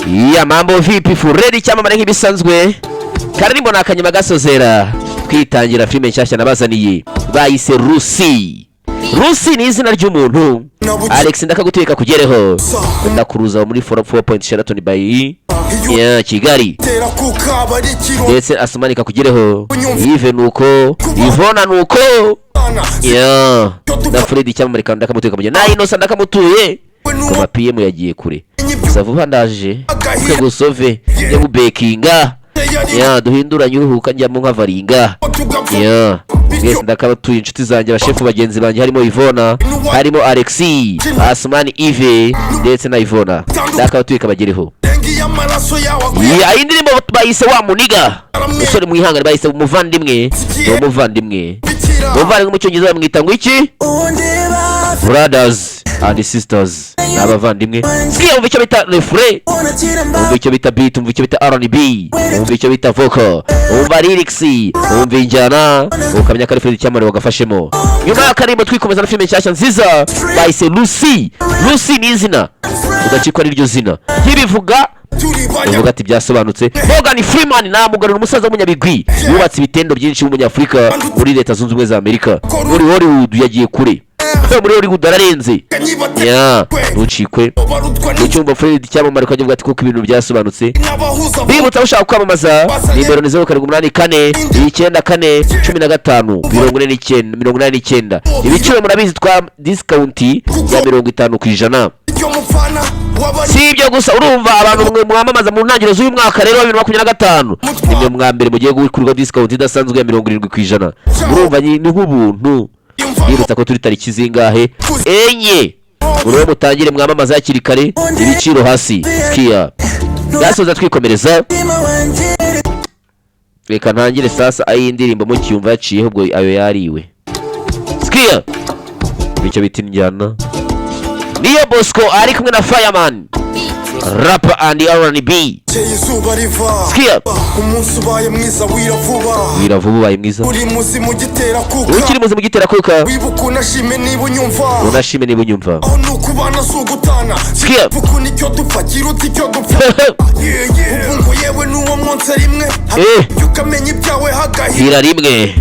iya mambo vipi Furedi cyamamare nk'ibisanzwe karirimbo nakanyuma gasozera kwitangira filime nshyashya nabazaniye bayise Rusi. Rusi ni izina ry'umuntu. Alex ndakaguteka kugereho ndakuruza muri 4.6 Sheraton by Kigali ndetse Asmanika kugereho Yves nuko Ivona nuko na Freddy cyamamare kandi ndakamuteka mujye na Innocent ndakamutuye kuma PM yagiye kure savuba ndaje uke gusove yo gubekinga duhinduranye uruhuka njya mu nkavaringa mwese ndakabatuye inshuti zanjye abashefu bagenzi banjye harimo Ivona harimo Alexi Asmani Yves ndetse na Ivona ndakabatuye kabagereho indirimbo bayise wa muniga usore mwihangane bayise umuvandimwe umuvandimwe mu cyongereza bamwita ngo iki brothers and sisters n'abavandimwe. Sikia umva icyo bita refrain, umva icyo bita beat, umva icyo bita R&B, umva icyo bita vocal, umva lyrics, umva injyana ukamenya ko Freddy cyamamare wagafashemo. Nyuma y'akarimbo twikomeza na filime nshyashya nziza bayise Lucy. Lucy ni izina udacikwa n'iryo zina ntibivuga uvuga ati byasobanutse. Morgan Freeman namugarura umusaza w'umunyabigwi yubatse ibitendo byinshi w'umunyafrika muri leta zunze ubumwe za Amerika. Muri Hollywood yagiye kure muri Hollywood ararenze ntucikwe icyumba Freddy cyamamare ukavuga ati kuko ibintu byasobanutse. Bibutsa ushaka kwamamaza nimero ni 0784 94 15 49 ibiciro murabizi twa discount ya 50%. Si ibyo gusa urumva abantu mwe mwamamaza mu ntangiriro z'uyu mwaka rero wa 2025 nimwe mwa mbere mugiye gukurwa discount idasanzwe ya 70%. Urumva ni nk'ubuntu. Yibutsa ko turi tariki zingahe enye uro mutangire mwamamaza hakiri kare ibiciro hasi. Kia yasoza twikomereza reka ntangire sasa ayi indirimbo mu cyumva yaciye ubwo ayo yariwe. Skia bice bitinjyana niyo Bosco ari kumwe na Fireman rapper and R&B. Skia umunsi ubaye mwiza wiravuba ubaye mwiza uri muzi mu gitera kuka ukiri muzi mu gitera kuka wibuka unashime niba unyumva aho nukubana sugutana. Skia kuko nicyo dupfa kiruti cyo dupfa ubungo yewe nuwo mwonse rimwe ukamenya ibyawe hagahira rimwe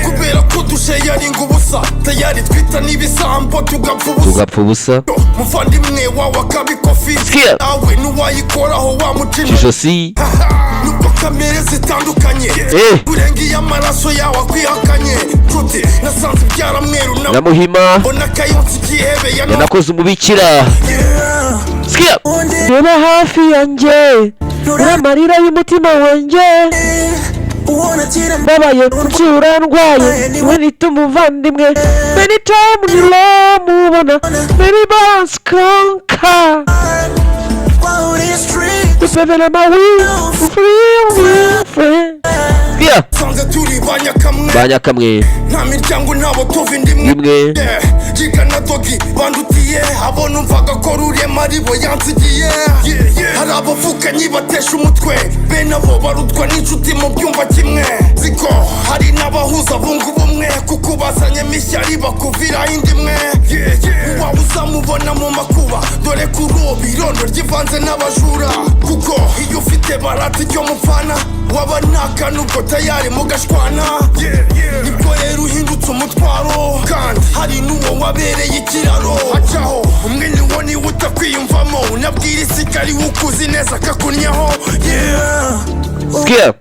kubera ko dushe yari ngubusa tayari twita nibisambo tugapfa ubusa muvandimwe wawe akabikofi awe nuwayikoraho wa mutima josi nuko kamere zitandukanye urengiye amaraso yawe akwihakanye tuti nasanze byaramweru na muhima bona kayonsi kihebe yanakoze umubikira. Skia deba hafi yanjye uramarira y'umutima wanjye babaye kucyura ndwaye niwe nita umuvandimwe many time mubona many balance conquer usevela mawi free sanze turi banyakamwe nta miryango ntabo tuva indimwe jigana dogi bandutiye abona umvaga ko rurema aribo yansigiye hari abavukanyi batesha umutwe bene abo barutwa n'inshuti mu byumba kimwe ziko hari n'abahuza bungu bumwe kuko bazanye mishyari bakuvira indimwe waba uzamubona mu makuba dore kuroba irondo ryivanze n'abajura kuko iyo ufite barati ryo mupfana waba naka nubwo tayari mugashwana nibwo rero uhindutse umutwaro kandi hari n'uwo wabereye ikiraro acaho umwe niwo niwe utakwiyumvamo unabwira isigari wukuzi neza akakunyaho. Skia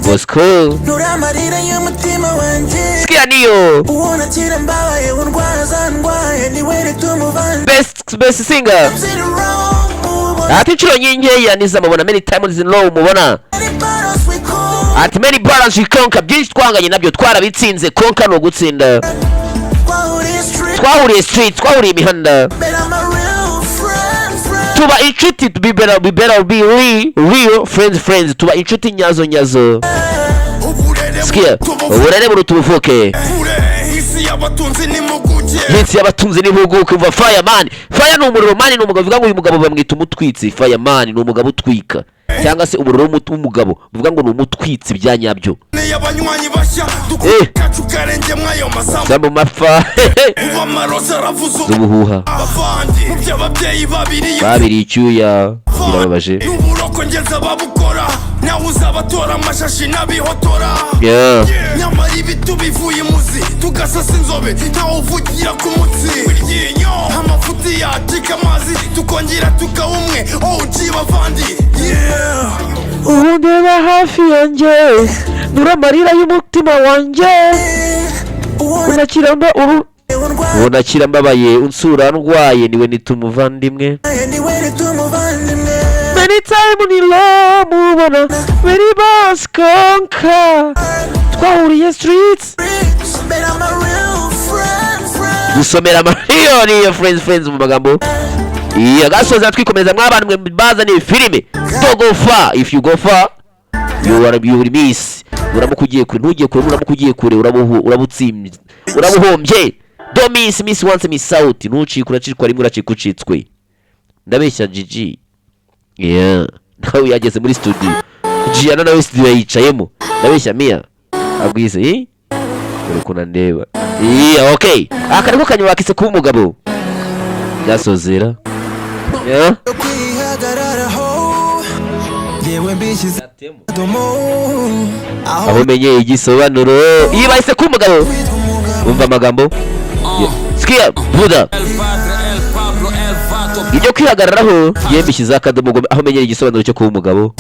Bosco nuramarira y'umutima wanjye Skia niyo ubona kira mbaye urwara zandwaye niwe ritumuvana best singer ati inshuro nyingeya nizamubona many times in low mubona ati many balance we conquer byinshi twanganye nabyo twarabitsinze conquer no gutsinda twahuriye street twahuriye imihanda tuba inshuti be real friends tuba inshuti nyazo. Skia uburere buruta ubuvuke Hitsi y'abatunzi n'impuguke umva Fireman. Fire ni umuriro, man ni umugabo bivuga ngo uyu mugabo bamwita umutwitsi. Fireman ni umugabo utwika cyangwa se umuriro w'umugabo bivuga ngo ni umutwitsi byanyabyo. Sambo mapfa ubuhuha babiri icyuya birababaje. n'uburoko ngeza babukora nawe uzabatora amashashi n'abihotora nyamara ibitu bivuye imuzi tugasasa inzobe ntawe uvugira ku mutsi amafuti yacika amazi tukongera tukaba umwe OG bavandi urundeba hafi yanjye nura amarira y'umutima wanjye unakira mbabaye unsura ndwaye niwe nita umuvandimwe many time ni low mubona very boss konka twahuriye streets gusomera amariyoni ya friends mu magambo iya gasoza twikomeza mw'abantu mwe bazaniye filime don't go far if you go far you will miss uramukugiye kure ntugiye kure uramukugiye kure urabutsimbye urabuhombye don't miss once miss out ntucika uracikwa rimwe uracikucitswe ndabeshya Gigi nawe yageze muri studio Gianna nawe studio yicayemo ndabeshya Mia abwize uri kunandeba okay akariko kanywa wakise kuba umugabo gasozera aho menye igisobanuro iyo bahise kuba umugabo umva amagambo sikia buda ibyo kwihagararaho yembishyize akadomo aho menyera igisobanuro cyo kuba umugabo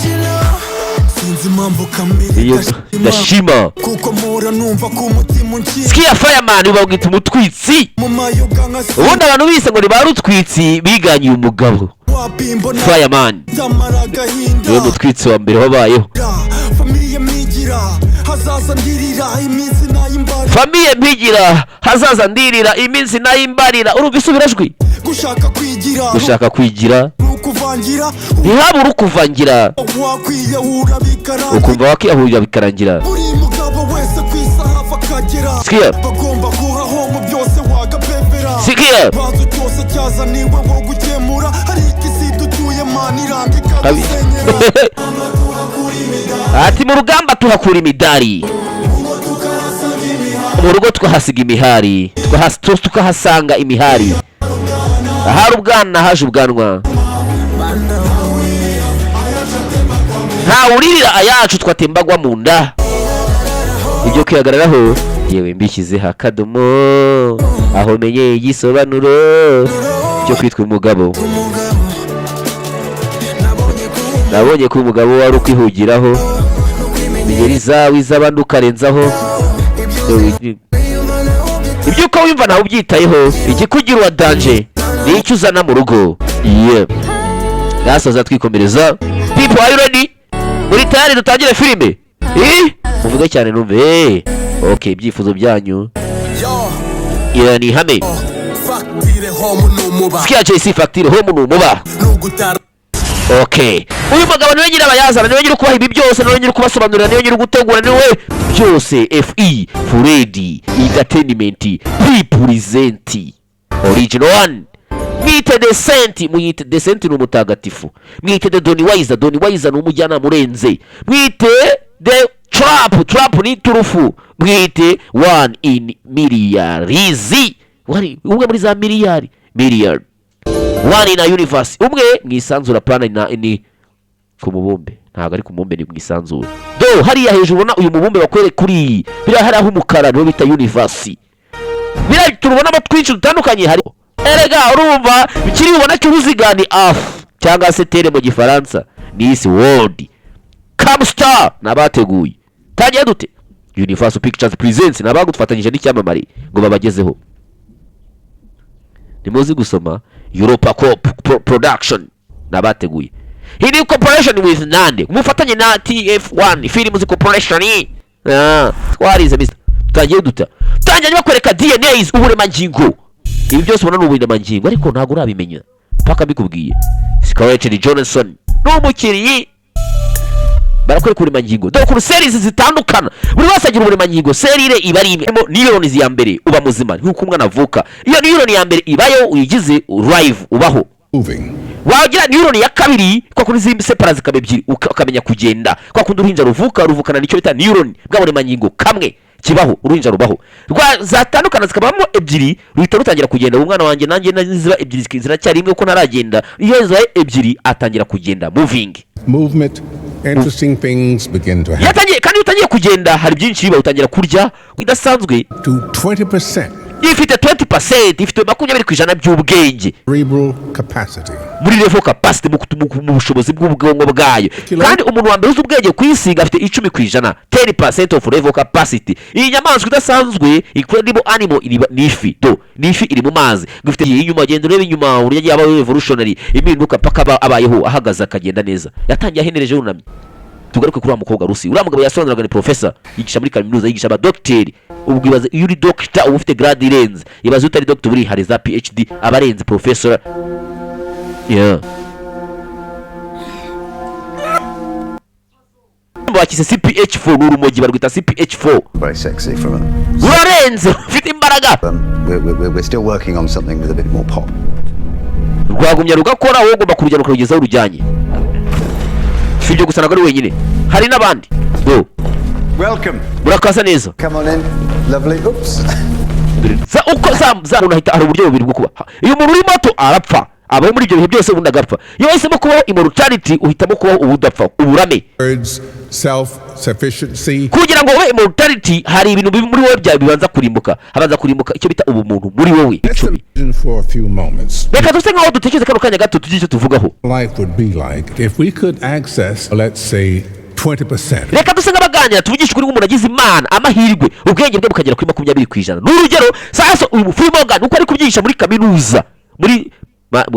ndashima sikia fireman ubabwita umutwitsi ubundi abantu bise ngo ni barutwitsi biganyiye umugabo fireman niwe mutwitsi wa mbere wabayeho famiye mpigira hazaza ndirira iminsi nayimbarira urumva isubirajwi gushaka kwigira ntihabura ukuvangira ukumva wakiyahurira bikarangira sikia sikia ati mu rugamba tuhakura imidari mu rugo twahasiga imihari tukahasanga imihari ahari ubwana haje ubwanwa ntawuririra ayacu twatembagwa mu nda ibyo kwihagararaho yewe mbishyizeho akadomo aho menyeye igisobanuro cyo kwitwa umugabo nabonye ko umugabo wari ukwihugiraho ingeri zawe iz'abandi ukarenzaho ibyo uko wimva nawe ubyitayeho igikugira uwa danje ni icyo uzana mu rugo gasoza twikomereza people are you ready muri tayari dutangire filime muvuge cyane numve okay ibyifuzo byanyu ni ihame sikia JC Factire home n'umuba okay uyu mugabo niwe nyira abayazana niwe nyira kubaha ibi byose niwe nyira kubasobanurira niwe nyira gutegura niwe byose FE Furedi Entertainment represent original one mwite Decent ni umutagatifu mwite the Donny Wise ni umujyana murenze mwite the Trap ni turufu mwite one in miliyarizi wari umwe muri za miliyard one in a universe umwe mwisanzura plana ni ku mubumbe ntago ari ku mubumbe ni mwisanzura do hariya hejuru ubona uyu mubumbe bakwere kuri bira hari aho umukara niho bita universe bira turubona amatwinshi dutandukanye hari erega urumva bikiri ubona cyo uzigani cyangwa se tere mu gifaransa ni isi world Camstar nabateguye tagiye dute Universal Pictures Presents nabagufatanyije n'icyamamare ngo babagezeho nimuzi gusoma Europa Production nabateguye Hini Corporation with Nande umufatanye na TF1 Films Corporation twarize Mr tagiye duta tangiye bakwereka DNAs uburemangingo ibi byose ubona n'uburemangingo ariko ntago urabimenya paka bikubwiye Scarlett Johansson n'umukiriyi barakwereka uburemangingo dore ku series zitandukana buri wese agira uburemangingo serire iba ari imwe neurons ya mbere uba muzima nkuko umwana avuka iyo neuron ya mbere ibayo uyigize live ubaho wagira neuron ya kabiri kwa kundi zimbi separa zikaba ebyiri ukamenya kugenda kwa kundi uruhinja ruvukana nicyo bita neuron bwa buremangingo kamwe kibaho uruhinja rubaho zatandukana zikabamo ebyiri ruhita rutangira kugenda umwana wanjye nanjye naziba ebyiri ziracyari imwe ko ntaragenda iyo zaye ebyiri atangira kugenda movement. Interesting things begin to happen. yatangiye kandi utangiye kugenda hari byinshi biba utangira kurya bidasanzwe to 20%. ifite 20%, ifite 20% by'ubwenge cerebral capacity muri level capacity mu bushobozi bw'ubwonko bwayo, kandi umuntu wa mbere uzi ubwenge ku isi afite 10%, 10% of level capacity. Iyi nyamaswa idasanzwe incredible animal ni ifi iri mu mazi, gifite inyuma agenda ureba inyuma urya yaba revolutionary impinduka paka abayeho ahagaze akagenda neza, yatangiye ahenereje yunamye. Tugaruke kuri wa mukobwa Rusi, uriya mugabo yasobanuraga ni professor yigisha muri kaminuza yigisha aba doctor. Ubwo ibaze iyo uri doctor uba ufite grade irenze, ibaze utari doctor buri hari za PhD abarenze professor. Bakise CPH4 n'urumogi barwita CPH4. Very sexy from urarenze ufite imbaraga. We're still working on something with a bit more pop. Rwagumya rugakora wowe ugomba kurujyana ukarugezaho urujyanye. Si ibyo gusa ntabwo ari wenyine, hari n'abandi. Welcome. Murakaza neza. Come on in. Lovely. Oops. Uko unahita hari uburyo bubiri bwo kuba. Iyo umuntu uri moto arapfa, abaho muri ibyo bihe byose ubundi agapfa. Iyo wahisemo kubaho immortality uhitamo kubaho ubudapfa, uburame. Self-sufficiency. Kugira ngo ube immortality hari ibintu muri wowe bya bibanza kurimbuka, habanza kurimbuka icyo bita ubumuntu muri wowe. Reka duse nkaho dutekereze kano kanya gato tugire icyo tuvugaho. Life would be like if we could access, let's say 20%. Reka duse nk'abaganira tuvugisha kuri nk'umuntu agize imana amahirwe ubwenge bwe bukagera kuri 20%. N'urugero sasa uyu Free Morgan uko ari kubyigisha muri kaminuza muri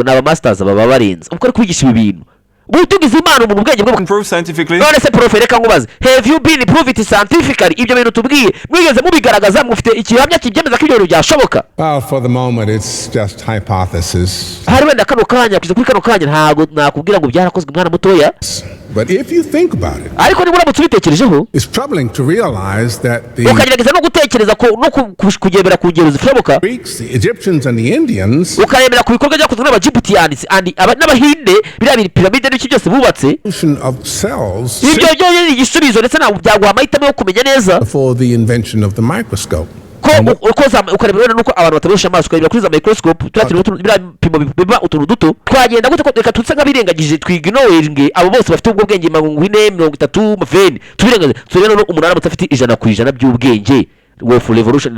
n'aba masters baba barenze uko ari kubigisha ibi bintu butugize imana umuntu ubwenge bwe prove scientifically. none se prof reka nkubaze, have you been proved scientifically ibyo bintu tubwiye mwigeze mubigaragaza mufite ikihamya kibyemeza ko ibyo bintu byashoboka? Well, for the moment it's just hypothesis. Hari wenda kano kanya kuri kano kanya ntago nakubwira ngo byarakozwe mwana mutoya, but if you think about it, ariko niba uramutse ubitekerejeho it's troubling to realize that the ukagerageza no gutekereza ko no kugendera ku ngero zishoboka, Greeks, the Egyptians and the Indians, ukaremera ku bikorwa byakozwe n'Abajibutiyani n'Abahinde biriya piramide n'iki byose bubatse, of cells ibyo byo igisubizo ndetse ntabwo byaguha amahitamo yo kumenya neza before the invention of the microscope. ko ukareba nuko abantu batabisha amaso ukareba kuri za microscope biriya biba utuntu duto twagenda gute ko reka tutse nk'abirengagije twignoringe abo bose bafite ubwo bwenge 40 30 tubirengaze turebe no umunara mutafite 100% by'ubwenge. Wolf Revolution